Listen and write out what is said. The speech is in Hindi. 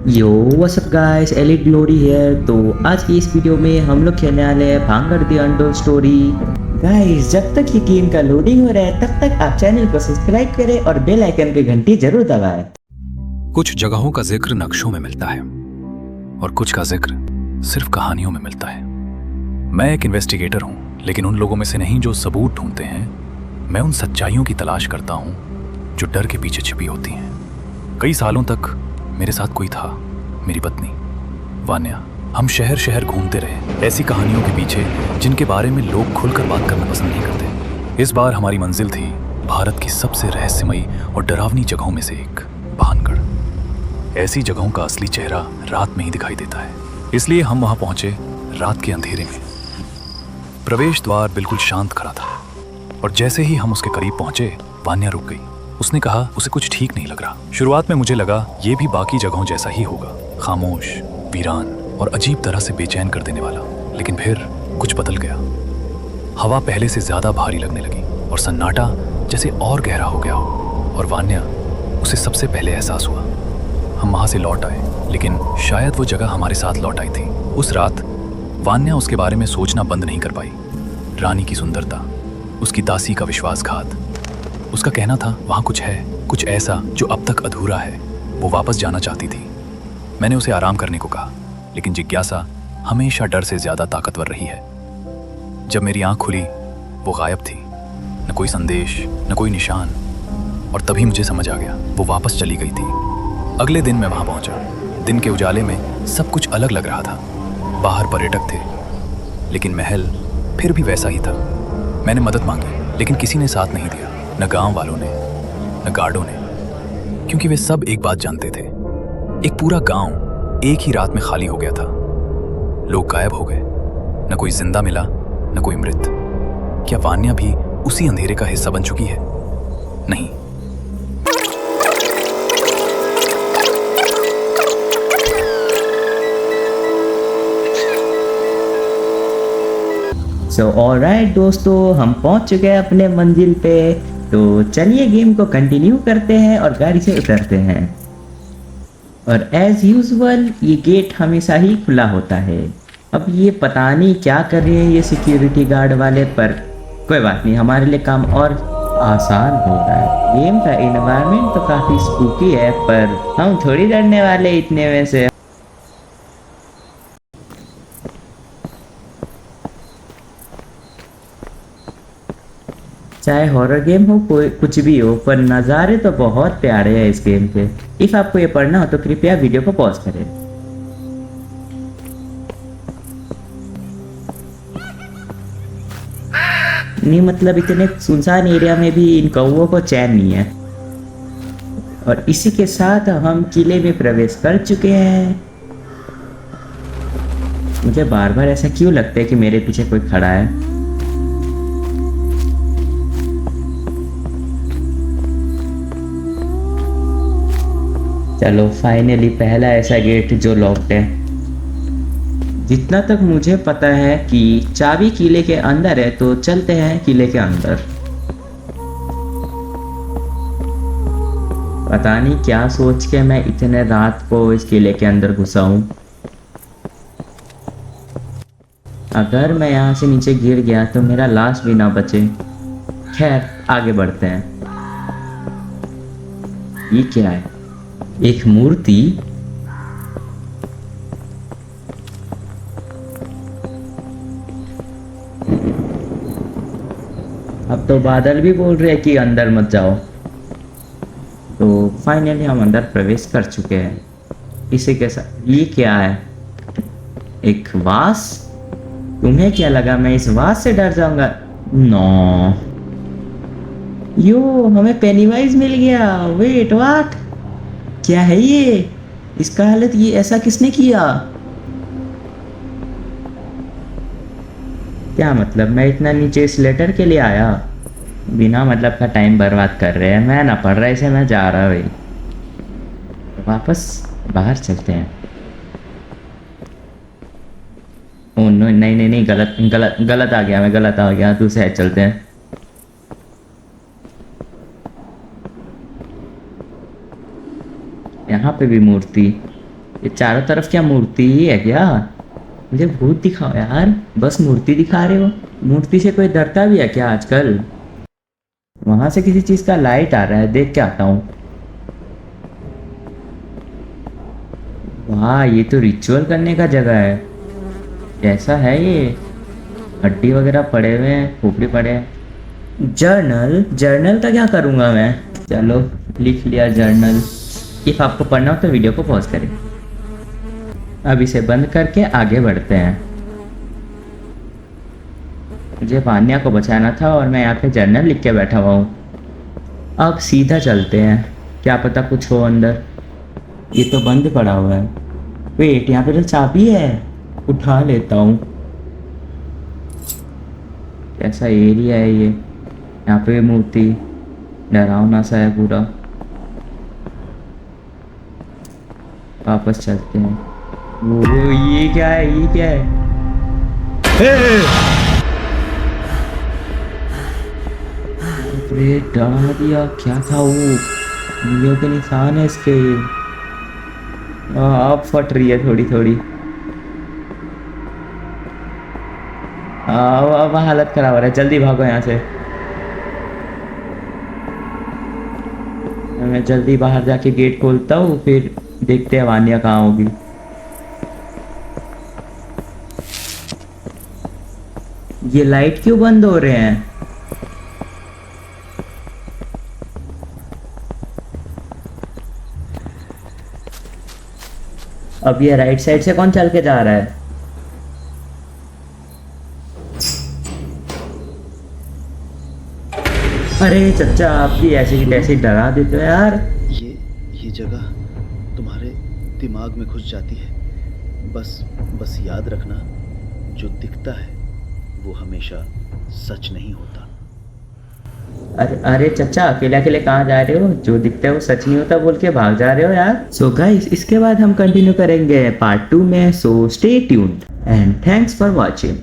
Yo what's up guys, elite glory है। तो आज की इस वीडियो में हम लोग खेलने वाले हैं Bhangarh the untold story. Guys, जब तक ये गेम का लोडिंग हो रहा है तब तक आप चैनल को सब्सक्राइब करें और बेल आइकन की घंटी जरूर दबाएं। कुछ जगहों का जिक्र नक्शों में मिलता है और कुछ का जिक्र सिर्फ कहानियों में मिलता है। मैं एक इन्वेस्टिगेटर हूं, लेकिन उन लोगों में से नहीं जो सबूत ढूंढते हैं। मैं उन सच्चाइयों की तलाश करता हूं जो डर के पीछे छिपी होती हैं। कई सालों तक मेरे साथ कोई था, मेरी पत्नी वान्या। हम शहर शहर घूमते रहे ऐसी कहानियों के पीछे जिनके बारे में लोग खुलकर बात करना पसंद नहीं करते। इस बार हमारी मंजिल थी भारत की सबसे रहस्यमयी और डरावनी जगहों में से एक, भानगढ़। ऐसी जगहों का असली चेहरा रात में ही दिखाई देता है, इसलिए हम वहां पहुंचे रात के अंधेरे में। प्रवेश द्वार बिल्कुल शांत खड़ा था और जैसे ही हम उसके करीब पहुंचे, वान्या रुक गई। उसने कहा उसे कुछ ठीक नहीं लग रहा। शुरुआत में मुझे लगा ये भी बाकी जगहों जैसा ही होगा, खामोश, वीरान और अजीब तरह से बेचैन कर देने वाला। लेकिन फिर कुछ बदल गया। हवा पहले से ज्यादा भारी लगने लगी और सन्नाटा जैसे और गहरा हो गया हो। और वान्या, उसे सबसे पहले एहसास हुआ। हम वहां से लौट आए, लेकिन शायद वो जगह हमारे साथ लौट आई थी। उस रात वान्या उसके बारे में सोचना बंद नहीं कर पाई। रानी की सुंदरता, उसकी दासी का विश्वासघात। उसका कहना था वहां कुछ है, कुछ ऐसा जो अब तक अधूरा है। वो वापस जाना चाहती थी। मैंने उसे आराम करने को कहा, लेकिन जिज्ञासा हमेशा डर से ज्यादा ताकतवर रही है। जब मेरी आंख खुली, वो गायब थी। न कोई संदेश, न कोई निशान। और तभी मुझे समझ आ गया, वो वापस चली गई थी। अगले दिन मैं वहां पहुंचा। दिन के उजाले में सब कुछ अलग लग रहा था। बाहर पर्यटक थे, लेकिन महल फिर भी वैसा ही था। मैंने मदद मांगी, लेकिन किसी ने साथ नहीं दिया। न गांव वालों ने, न गार्डों ने, क्योंकि वे सब एक बात जानते थे। एक पूरा गांव एक ही रात में खाली हो गया था। लोग गायब हो गए। न कोई जिंदा मिला, न कोई मृत। क्या वान्या भी उसी अंधेरे का हिस्सा बन चुकी है? नहीं। सो ऑलराइट दोस्तों, हम पहुंच चुके हैं अपने मंजिल पे। तो चलिए गेम को कंटिन्यू करते हैं और गाड़ी से उतरते हैं। और एज यूजुअल ये गेट हमेशा ही खुला होता है। अब ये पता नहीं क्या कर रहे हैं ये सिक्योरिटी गार्ड वाले, पर कोई बात नहीं, हमारे लिए काम और आसान हो रहा है। गेम का एनवायरनमेंट तो काफ़ी स्पूकी है, पर हम थोड़ी डरने वाले इतने में से। चाहे हॉरर गेम हो, कोई कुछ भी हो, पर नज़ारे तो बहुत प्यारे हैं इस गेम के। इफ आपको ये पढ़ना हो तो कृपया वीडियो को पॉज करें। नहीं मतलब इतने सुनसान एरिया में भी इन कौवों को चैन नहीं है। और इसी के साथ हम किले में प्रवेश कर चुके हैं। मुझे बार बार ऐसा क्यों लगता है कि मेरे पीछे कोई खड़ा है। चलो फाइनली पहला ऐसा गेट जो लॉक्ड है। जितना तक मुझे पता है कि चाबी किले के अंदर है, तो चलते हैं किले के अंदर। पता नहीं क्या सोच के मैं इतने रात को इस किले के अंदर घुसा हूं। अगर मैं यहाँ से नीचे गिर गया तो मेरा लाश भी ना बचे। खैर आगे बढ़ते हैं। ये क्या है? एक मूर्ति। अब तो बादल भी बोल रहे हैं कि अंदर मत जाओ। तो फाइनली हम अंदर प्रवेश कर चुके हैं। इसी के साथ ये क्या है? एक वास। तुम्हें क्या लगा मैं इस वास से डर जाऊंगा? नो। यो, हमें पेनीवाइज मिल गया। Wait what? क्या है ये? इसका हालत ये ऐसा किसने किया? क्या मतलब मैं इतना नीचे इस लेटर के लिए आया? बिना मतलब का टाइम बर्बाद कर रहे हैं। मैं ना पढ़ रहा इसे, मैं जा रहा भाई। वापस बाहर चलते हैं। ओ नो, नहीं नहीं नहीं, गलत गलत गलत आ गया, मैं गलत आ गया। दूसरे चलते हैं। यहाँ पे भी मूर्ति। ये चारों तरफ क्या मूर्ति ही है क्या? मुझे भूत दिखाओ यार, बस मूर्ति दिखा रहे हो। मूर्ति से कोई डरता भी है क्या आजकल? वहां से किसी चीज का लाइट आ रहा है, देख के आता हूँ। वाह, ये तो रिचुअल करने का जगह है। कैसा है ये? हड्डी वगैरह पड़े हुए हैं, खोपड़ी पड़े हैं। जर्नल, जर्नल का क्या करूँगा मैं? चलो लिख लिया जर्नल। इफ आपको पढ़ना हो तो वीडियो को पॉज करें। अब इसे बंद करके आगे बढ़ते हैं। मुझे वान्या को बचाना था और मैं यहाँ पे जर्नल लिख के बैठा हुआ हूँ। अब सीधा चलते हैं, क्या पता कुछ हो अंदर। ये तो बंद पड़ा हुआ है। वेट, यहाँ पे तो चाबी है, उठा लेता हूँ। कैसा एरिया है ये? यहाँ पे मूर्ति, डरावना सा है पूरा। वापस चलते हैं। वो ये क्या है? ये क्या है? अरे डरा दिया, क्या था वो? उंगलियों के निशान है इसके। अब फट रही है थोड़ी थोड़ी। अब हालत खराब हो रहा है, जल्दी भागो यहाँ से। मैं जल्दी बाहर जाके गेट खोलता हूँ, फिर देखते हैं वान्या कहाँ होगी। ये लाइट क्यों बंद हो रहे हैं? अब ये राइट साइड से कौन चल के जा रहा है? अरे चचा, आप भी ऐसे ही तैसे ही डरा देते हो यार। ये जगह तुम्हारे दिमाग में घुस जाती है। बस याद रखना, जो दिखता है वो हमेशा सच नहीं होता। अरे चचा, अकेले अकेले कहाँ जा रहे हो? जो दिखता है वो सच नहीं होता बोल के भाग जा रहे हो यार। सो गाइस, इसके बाद हम कंटिन्यू करेंगे पार्ट 2 में। So stay tuned and thanks for watching.